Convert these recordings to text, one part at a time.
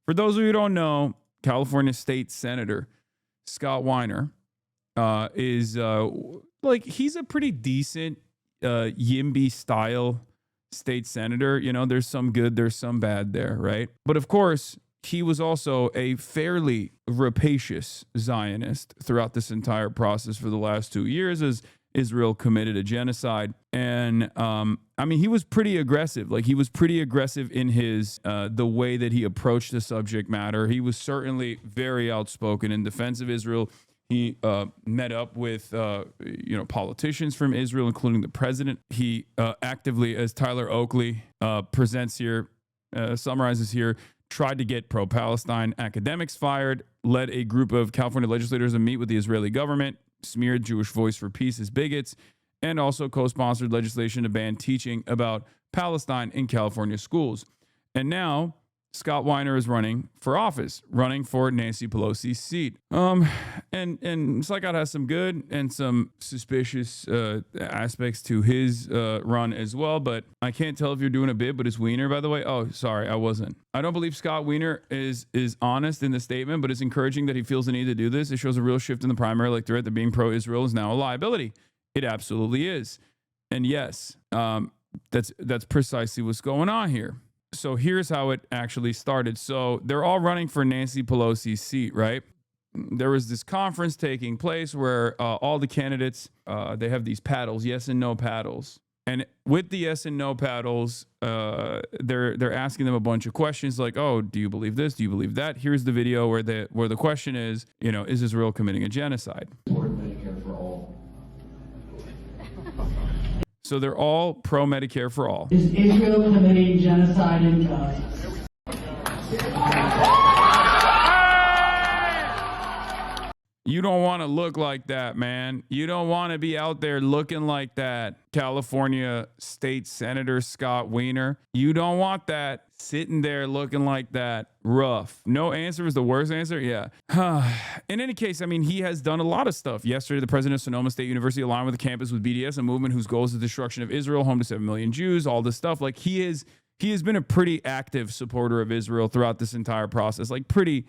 For those of you who don't know, California State Senator Scott Weiner is like, he's a pretty decent YIMBY style state senator. You know, there's some good, there's some bad there, right? But of course, he was also a fairly rapacious Zionist throughout this entire process for the last 2 years as Israel committed a genocide. And I mean, he was pretty aggressive. Like, he was pretty aggressive in his the way that he approached the subject matter. He was certainly very outspoken in defense of Israel. He met up with politicians from Israel, including the president. He actively, as Tyler Oakley presents here, summarizes here, tried to get pro-Palestine academics fired, led a group of California legislators to meet with the Israeli government, smeared Jewish Voice for Peace as bigots, and also co-sponsored legislation to ban teaching about Palestine in California schools. And now Scott Weiner is running for office, running for Nancy Pelosi's seat. And Scott has some good and some suspicious aspects to his run as well. But I can't tell if you're doing a bit, but it's Wiener, by the way. Oh, sorry, I wasn't. I don't believe Scott Wiener is honest in the statement, but it's encouraging that he feels the need to do this. It shows a real shift in the primary electorate that being pro-Israel is now a liability. It absolutely is. And yes, that's precisely what's going on here. So here's how it actually started. So they're all running for Nancy Pelosi's seat, right? There was this conference taking place where all the candidates, they have these paddles, yes and no paddles. And with the yes and no paddles, they're asking them a bunch of questions like, oh, do you believe this? Do you believe that? Here's the video where the question is, is Israel committing a genocide? Medicare for all. So they're all pro-Medicare for all. Is Israel committing genocide in Gaza? You don't want to look like that, man. You don't want to be out there looking like that, California State Senator Scott Wiener. You don't want that sitting there looking like that. Rough. No answer is the worst answer? Yeah. In any case, I mean, he has done a lot of stuff. Yesterday, the president of Sonoma State University aligned with the campus with BDS, a movement whose goal is the destruction of Israel, home to 7 million Jews, all this stuff. Like, he has been a pretty active supporter of Israel throughout this entire process. Like, pretty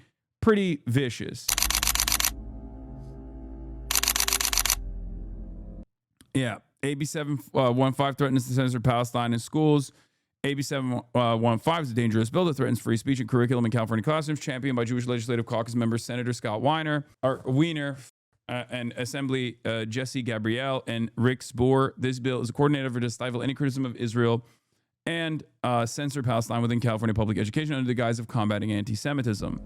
vicious. Yeah, AB 715 threatens to censor Palestine in schools. AB 715 is a dangerous bill that threatens free speech and curriculum in California classrooms, championed by Jewish Legislative Caucus member Senator Scott Wiener, and Assembly Jesse Gabriel and Rick Spoor. This bill is a coordinated effort to stifle any criticism of Israel and censor Palestine within California public education under the guise of combating anti-Semitism.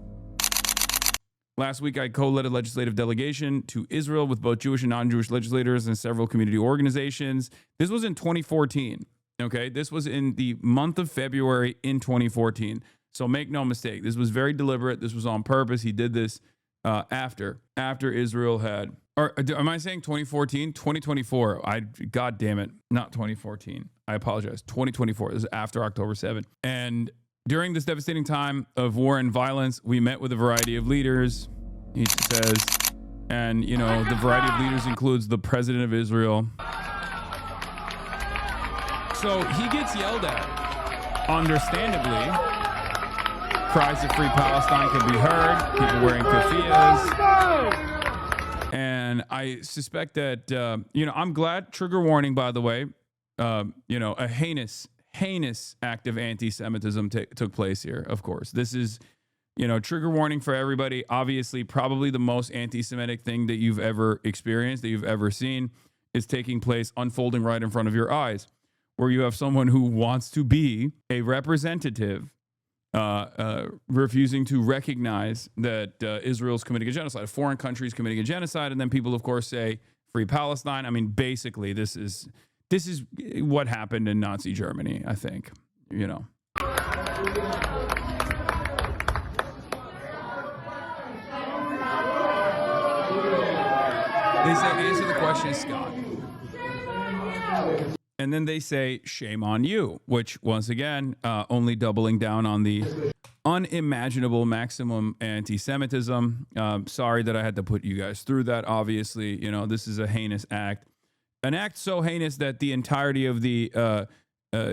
Last week, I co-led a legislative delegation to Israel with both Jewish and non-Jewish legislators and several community organizations. This was in 2014, okay? This was in the month of February in 2014. So make no mistake, this was very deliberate. This was on purpose. He did this after Israel had, or am I saying 2014? 2024. God damn it, not 2014. I apologize. 2024. This is after October 7th. And during this devastating time of war and violence, we met with a variety of leaders, he says, and, the variety of leaders includes the president of Israel. So he gets yelled at, understandably. Cries of free Palestine can be heard, people wearing keffiyehs. And I suspect that, I'm glad, trigger warning, by the way, a heinous act of anti-Semitism took place here, of course. This is, trigger warning for everybody. Obviously, probably the most anti-Semitic thing that you've ever experienced, that you've ever seen, is taking place, unfolding right in front of your eyes, where you have someone who wants to be a representative, refusing to recognize that Israel's committing a genocide, a foreign country is committing a genocide, and then people, of course, say, free Palestine. I mean, basically, this is what happened in Nazi Germany, I think, They say, answer the question, Scott. And then they say, shame on you, which, once again, only doubling down on the unimaginable maximum anti-Semitism. Sorry that I had to put you guys through that. Obviously, this is a heinous act. An act so heinous that the entirety of the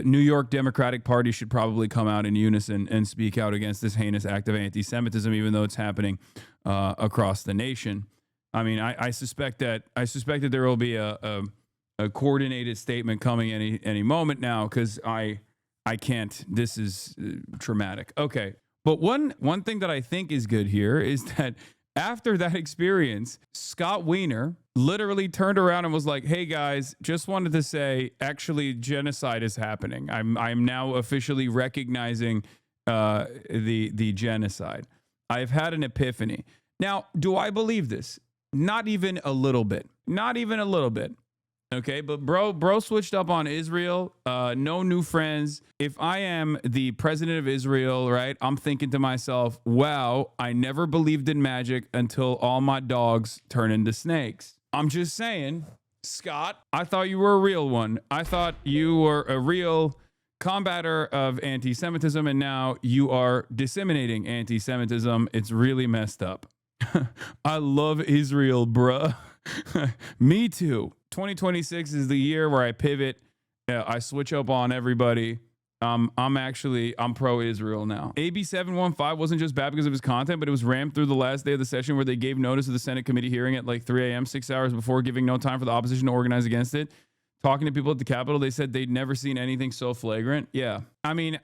New York Democratic Party should probably come out in unison and speak out against this heinous act of anti-Semitism, even though it's happening across the nation. I mean, I suspect that there will be a coordinated statement coming any moment now, because I can't. This is traumatic. Okay, but one thing that I think is good here is that after that experience, Scott Wiener literally turned around and was like, "Hey guys, just wanted to say, actually, genocide is happening. I'm now officially recognizing the genocide. I've had an epiphany." Now, do I believe this? Not even a little bit. Not even a little bit. Okay, but bro switched up on Israel. No new friends. If I am the president of Israel, right, I'm thinking to myself, wow, I never believed in magic until all my dogs turn into snakes. I'm just saying, Scott, I thought you were a real one. I thought you were a real combatter of anti-Semitism, and now you are disseminating anti-Semitism. It's really messed up. I love Israel, bruh. Me too. 2026 is the year where I pivot. I switch up on everybody. I'm pro-Israel now. AB 715 wasn't just bad because of his content, but it was rammed through the last day of the session where they gave notice of the Senate committee hearing at like 3 a.m., 6 hours before, giving no time for the opposition to organize against it. Talking to people at the Capitol, they said they'd never seen anything so flagrant. Yeah. I mean,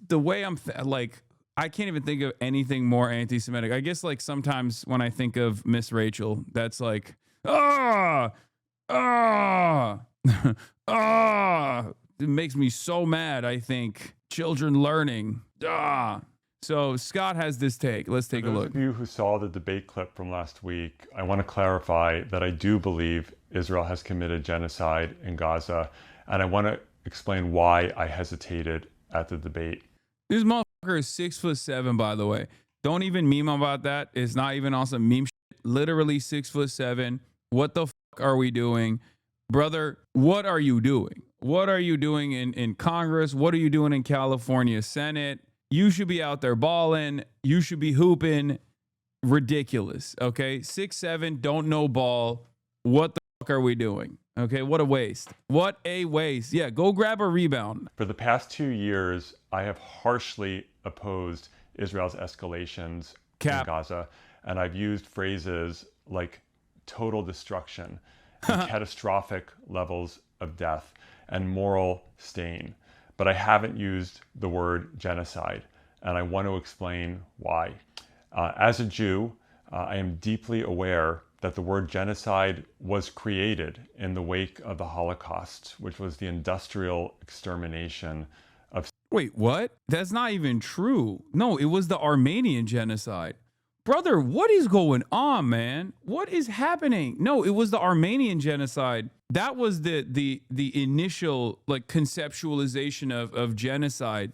the way I can't even think of anything more anti-Semitic. I guess like sometimes when I think of Miss Rachel, that's like, it makes me so mad. I think children learning. So Scott has this take. Let's take a look. For those of you who saw the debate clip from last week, I want to clarify that I do believe Israel has committed genocide in Gaza, and I want to explain why I hesitated at the debate. This motherfucker is 6'7", by the way. Don't even meme about that. It's not even on some meme shit. Literally 6'7". What the fuck are we doing? Brother, what are you doing? What are you doing in Congress? What are you doing in California Senate? You should be out there balling. You should be hooping. Ridiculous, okay? 6'7", don't know ball. What the fuck are we doing? Okay, what a waste. What a waste. Yeah, go grab a rebound. For the past 2 years, I have harshly opposed Israel's escalations in Gaza, and I've used phrases like total destruction, and catastrophic levels of death, and moral stain. But I haven't used the word genocide, and I want to explain why. As a Jew, I am deeply aware that the word genocide was created in the wake of the Holocaust, which was the industrial extermination of... Wait, what? That's not even true. No, it was the Armenian genocide. Brother, what is going on, man? What is happening? No, it was the Armenian genocide. That was the initial like conceptualization of genocide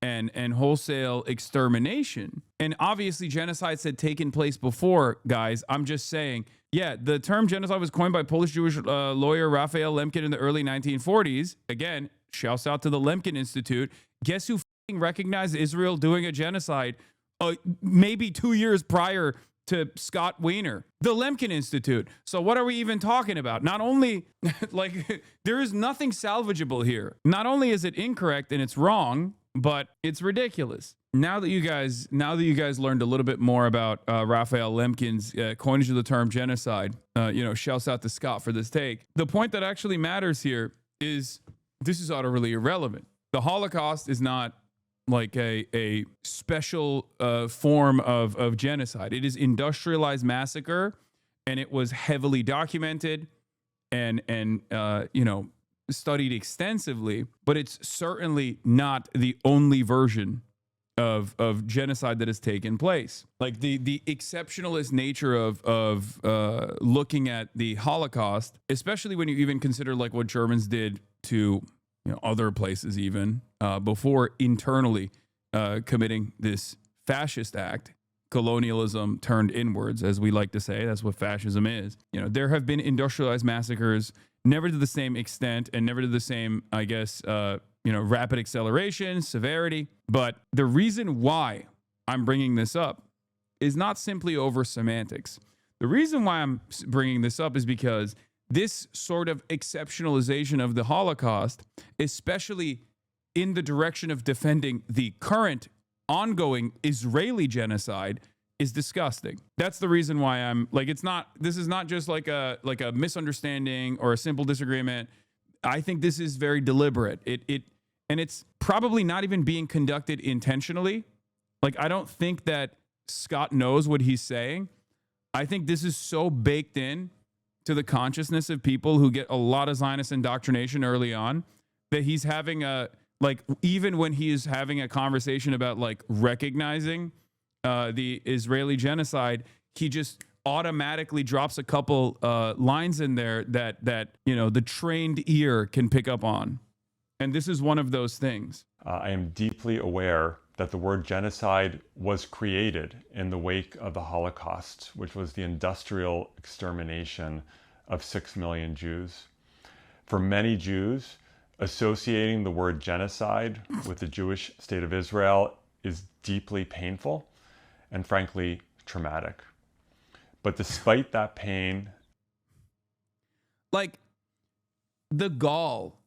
and wholesale extermination. And obviously genocides had taken place before, guys. I'm just saying, yeah, the term genocide was coined by Polish Jewish lawyer Raphael Lemkin in the early 1940s. Again, shouts out to the Lemkin Institute. Guess who recognized Israel doing a genocide maybe 2 years prior to Scott Wiener? The Lemkin Institute. So what are we even talking about? Not only, like, there is nothing salvageable here. Not only is it incorrect and it's wrong, but it's ridiculous. Now that you guys learned a little bit more about Raphael Lemkin's coinage of the term genocide, shouts out to Scott for this take. The point that actually matters here is this is utterly irrelevant. The Holocaust is not like a special form of genocide. It is industrialized massacre, and it was heavily documented and studied extensively, but it's certainly not the only version of genocide that has taken place. Like the exceptionalist nature of looking at the Holocaust, especially when you even consider like what Germans did to other places even before internally committing this fascist act. Colonialism turned inwards, as we like to say. That's what fascism is. There have been industrialized massacres, never to the same extent and never to the same, I guess, rapid acceleration, severity. But the reason why I'm bringing this up is not simply over semantics. The reason why I'm bringing this up is because this sort of exceptionalization of the Holocaust, especially in the direction of defending the current ongoing Israeli genocide is disgusting. That's the reason why I'm like, this is not just like a misunderstanding or a simple disagreement. I think this is very deliberate. And it's probably not even being conducted intentionally. Like, I don't think that Scott knows what he's saying. I think this is so baked in to the consciousness of people who get a lot of Zionist indoctrination early on that he's having even when he is having a conversation about like recognizing the Israeli genocide, he just automatically drops a couple lines in there that the trained ear can pick up on. And this is one of those things. I am deeply aware that the word genocide was created in the wake of the Holocaust, which was the industrial extermination of 6 million Jews. For many Jews, associating the word genocide with the Jewish state of Israel is deeply painful and frankly traumatic. But despite that pain, like the gall,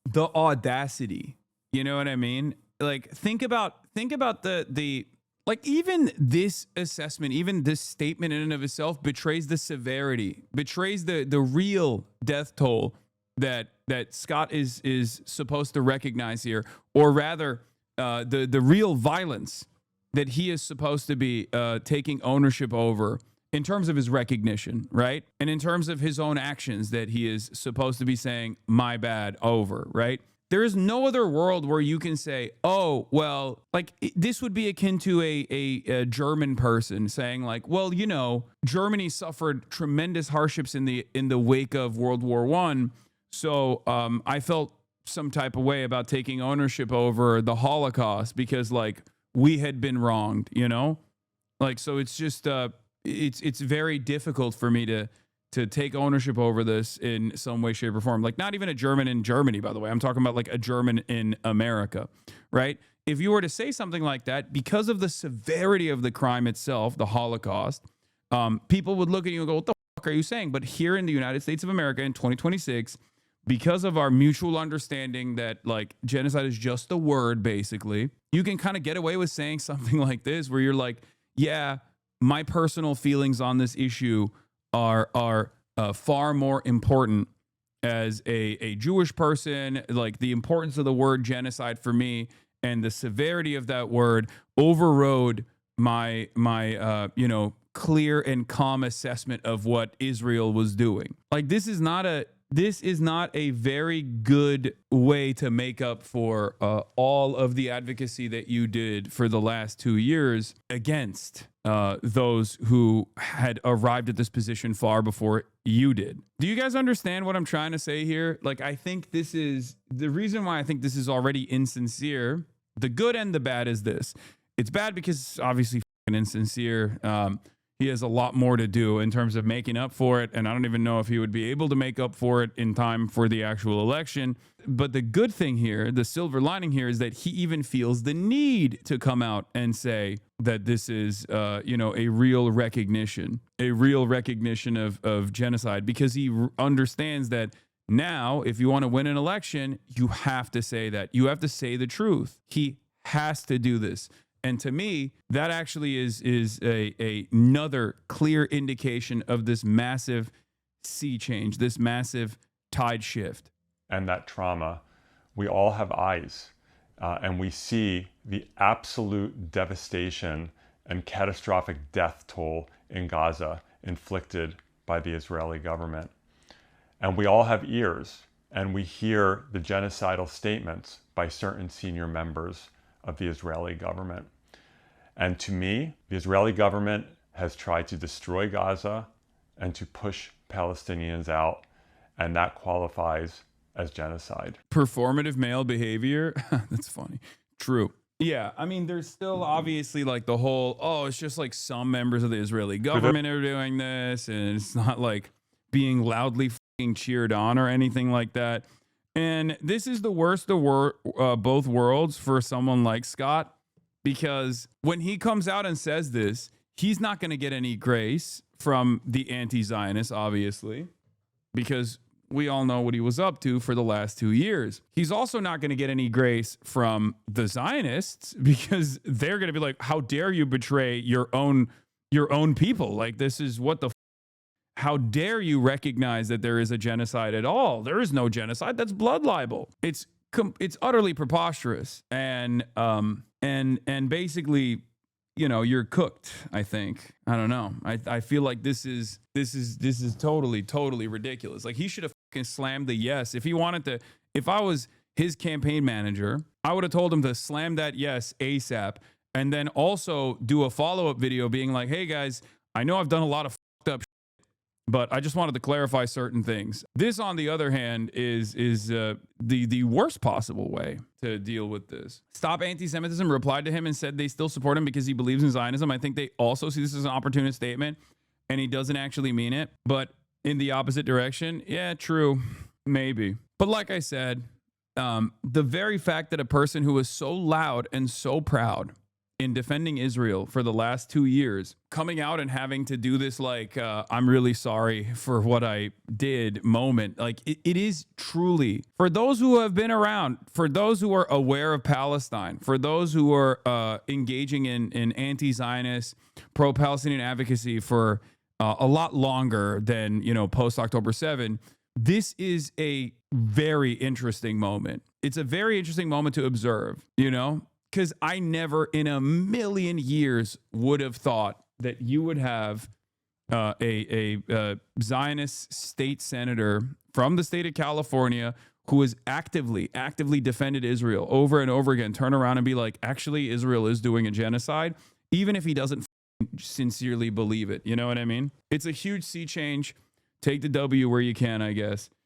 the audacity, you know what I mean? Like think about the like even this assessment, even this statement in and of itself betrays the severity, betrays the real death toll that Scott is supposed to recognize here, or rather the real violence that he is supposed to be taking ownership over in terms of his recognition, right? And in terms of his own actions that he is supposed to be saying, my bad, over, right? There is no other world where you can say, oh, well, like this would be akin to a German person saying like, well, Germany suffered tremendous hardships in the wake of World War I. So I felt some type of way about taking ownership over the Holocaust because like we had been wronged, like, so it's just, it's very difficult for me to take ownership over this in some way, shape, or form. Like not even a German in Germany, by the way. I'm talking about like a German in America, right? If you were to say something like that, because of the severity of the crime itself, the Holocaust, people would look at you and go, what the fuck are you saying? But here in the United States of America in 2026, because of our mutual understanding that like genocide is just a word, basically, you can kind of get away with saying something like this where you're like, yeah, my personal feelings on this issue are far more important as a Jewish person. Like the importance of the word genocide for me and the severity of that word overrode my clear and calm assessment of what Israel was doing. Like this is not a very good way to make up for all of the advocacy that you did for the last 2 years against those who had arrived at this position far before you did. Do you guys understand what I'm trying to say here? Like, I think this is the reason why I think this is already insincere. The good and the bad is this. It's bad because obviously insincere. He has a lot more to do in terms of making up for it. And I don't even know if he would be able to make up for it in time for the actual election. But the good thing here, the silver lining here, is that he even feels the need to come out and say that this is, a real recognition of genocide, because he understands that now, if you want to win an election, you have to say that. You have to say the truth. He has to do this. And to me, that actually is another clear indication of this massive sea change, this massive tide shift. And that trauma, we all have eyes, and we see the absolute devastation and catastrophic death toll in Gaza inflicted by the Israeli government. And we all have ears, and we hear the genocidal statements by certain senior members of the Israeli government. And to me, the Israeli government has tried to destroy Gaza and to push Palestinians out, and that qualifies as genocide. Performative male behavior? That's funny. True. Yeah, I mean, there's still obviously like the whole, it's just like some members of the Israeli government are doing this, and it's not like being loudly cheered on or anything like that. And this is the worst of both worlds for someone like Scott, because when he comes out and says this, he's not going to get any grace from the anti-Zionists, obviously, because we all know what he was up to for the last 2 years. He's also not going to get any grace from the Zionists because they're going to be like, how dare you betray your own people? Like, this is what the how dare you recognize that there is a genocide at all? There is no genocide. That's blood libel. It's utterly preposterous. And basically, you know, you're cooked, I think. I don't know. I feel like this is totally ridiculous. Like, he should have fucking slammed the yes. If he wanted to, if I was his campaign manager, I would have told him to slam that yes ASAP and then also do a follow-up video being like, hey guys, I know I've done a lot of fucked up shit, but I just wanted to clarify certain things. This, on the other hand, is the worst possible way to deal with this. Stop Anti-Semitism replied to him and said they still support him because he believes in Zionism. I think they also see this as an opportunist statement, and he doesn't actually mean it, but in the opposite direction. Yeah, true, maybe. But like I said, the very fact that a person who was so loud and so proud in defending Israel for the last 2 years, coming out and having to do this, like, I'm really sorry for what I did moment. Like, it is truly, for those who have been around, for those who are aware of Palestine, for those who are engaging in anti-Zionist, pro-Palestinian advocacy for a lot longer than, you know, post-October 7, this is a very interesting moment. It's a very interesting moment to observe, you know? Because I never in a million years would have thought that you would have a Zionist state senator from the state of California who has actively defended Israel over and over again, turn around and be like, actually, Israel is doing a genocide, even if he doesn't sincerely believe it. You know what I mean? It's a huge sea change. Take the W where you can, I guess.